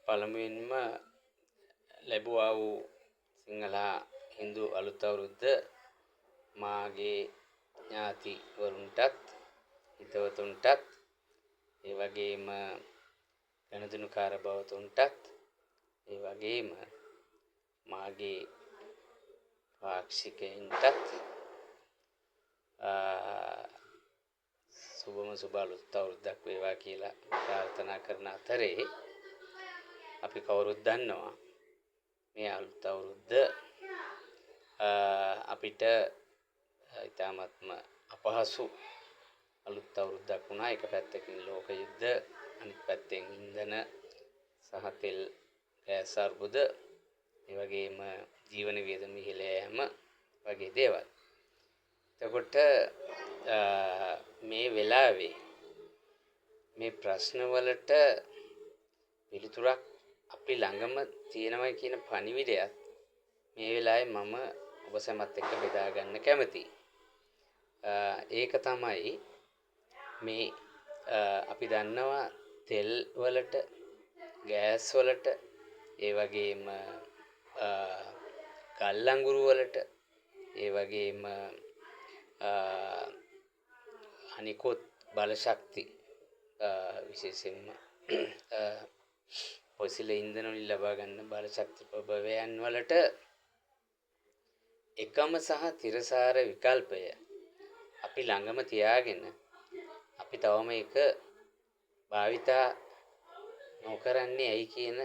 පළමුවෙන්ම ලැබුවා වූ සිංහල හින්දු අලුත් අවුරුද්ද මාගේ ඥාතිවරුන්ටත් හිතවතුන්ටත් ඒ වගේම ගණදුනුකාර බවතුන්ටත් ඒ වගේම මාගේ පාක්ෂිකයින්ටත් සුබම සුබ අලුත් අවුරුද්දක් වේවා කියලා ප්‍රාර්ථනා කරන අතරේ අපි කවුරුත් දන්නවා මේ අලුත් අවුරුද්ද අපිට ඉතාමත්ම අපහසු අලුත් අවුරුද්දක් වුණා. එක පැත්තකින් ලෝක යුද්ධ, අනිත් පැත්තෙන් ඉන්ධන සහ තෙල් ගෑස් අර්බුද, ඒ වගේම ජීවන වියදම ඉහළ යෑම වගේ දේවල්. එතකොට මේ වෙලාවේ මේ ප්‍රශ්න වලට පිළිතුරක් අපි ළඟම තියෙනවා කියන පණිවිඩයත් මේ වෙලාවේ මම ඔබ සැමත් එක්ක බෙදා ගන්න කැමතියි. ඒක තමයි මේ අපි දන්නවා තෙල් වලට, ගෑස් වලට, ඒ වගේම ගල් අඟුරු වලට, ඒ වගේම අනිකොත් බල ශක්ති විශේෂයෙන්ම පොසිල ඉන්ධන වලින් ලබා ගන්න බල ශක්ති ප්‍රභවයන් වලට එකම සහ තිරසාර විකල්පය අපි ළඟම තියාගෙන අපි තවම ඒක භාවිතා නොකරන්නේ ඇයි කියන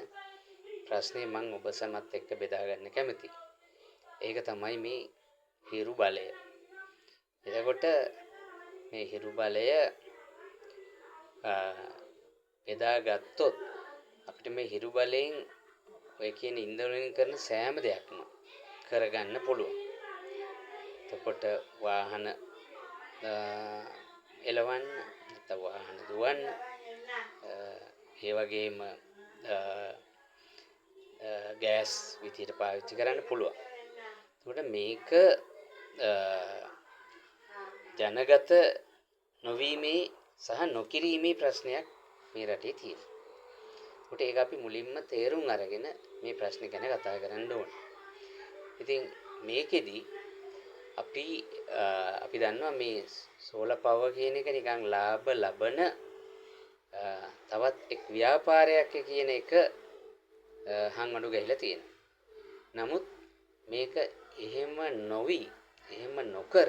ප්‍රශ්නේ මම ඔබ සමත් එක්ක බෙදා ගන්න කැමතියි. ඒක තමයි මේ හිරු බලය. එතකොට මේ හිරු බලය බෙදා ගත්තොත් අපිට මේ හිරු බලයෙන් ඔය කියන ඉන්ධන වලින් කරන සෑම දෙයක්ම කරගන්න පුළුවන්. එතකොට වාහන එලවන්න, නැත්නම් වාහන දුවන්න, ඒ වගේම ගෑස් විදිහට පාවිච්චි කරන්න පුළුවන්. එතකොට මේක ජනගත නොවීමේ සහ නොකිරීමේ ප්‍රශ්නයක් මේ රටේ තියෙනවා. ඒකට ඒක අපි මුලින්ම තේරුම් අරගෙන මේ ප්‍රශ්නේ ගැන කතා කරන්න ඕනේ. ඉතින් මේකෙදි අපි දන්නවා මේ සෝලර් පවර් කියන එක නිකන් ලාභ ලබන තවත් එක් ව්‍යාපාරයක් කියන එක හංවඩු ගහලා තියෙනවා. නමුත් මේක එහෙම එහෙම නොකර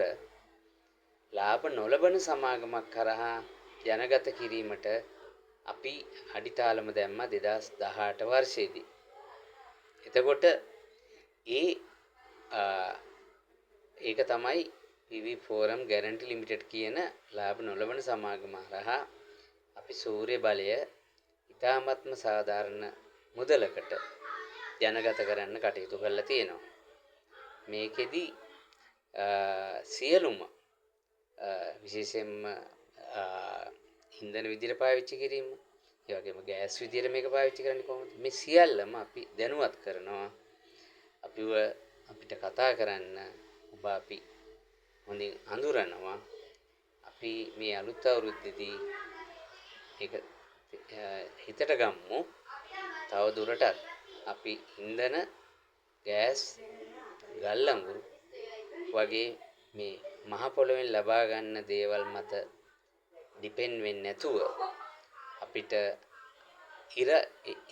ලාභ නොලබන සමාගමක් කරහා ජනගත කිරීමට අපි අඩිතාලම දැම්මා 2018 වර්ෂයේදී. එතකොට ඒක තමයි PV Forum Guarantee Limited කියන ලාභ නොලබන සමාගම හරහා අපි සූර්ය බලය ඉතාමත්ම සාධාරණ මුදලකට ජනගත කරන්න කටයුතු කරලා තියෙනවා. මේකෙදි සියලුම විශේෂයෙන්ම ඉන්ධන විදිහට පාවිච්චි කිරීම, ඒ වගේම ගෑස් විදිහට මේක පාවිච්චි කරන්නේ කොහොමද? මේ සියල්ලම අපි දැනුවත් කරනවා. අපිට කතා කරන්න අපි හොඳින් අඳුරනවා. අපි මේ අලුත් අවුරුද්දේදී ඒක හිතට ගමු. තව දුරටත් අපි ඉන්ධන, ගෑස්, ගල් අඟුරු වගේ මේ මහ පොළොවෙන් ලබා ගන්න දේවල් මත ඩිපෙන්ඩ් වෙන්නේ නැතුව අපිට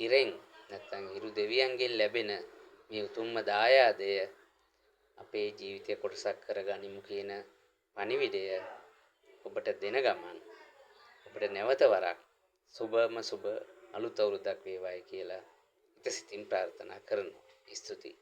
ඉරෙන් නැත්නම් හිරු දෙවියන්ගෙන් ලැබෙන මේ උතුම්ම දායාදය අපේ ජීවිතේ කොටසක් කරගනිමු කියන පණිවිඩය ඔබට දෙන ගමන් ඔබට නැවත වරක් සුබම සුබ අලුත් අවුරුද්දක් වේවායි කියලා සිතින් ප්‍රාර්ථනා කරනවා. ස්තුතියි.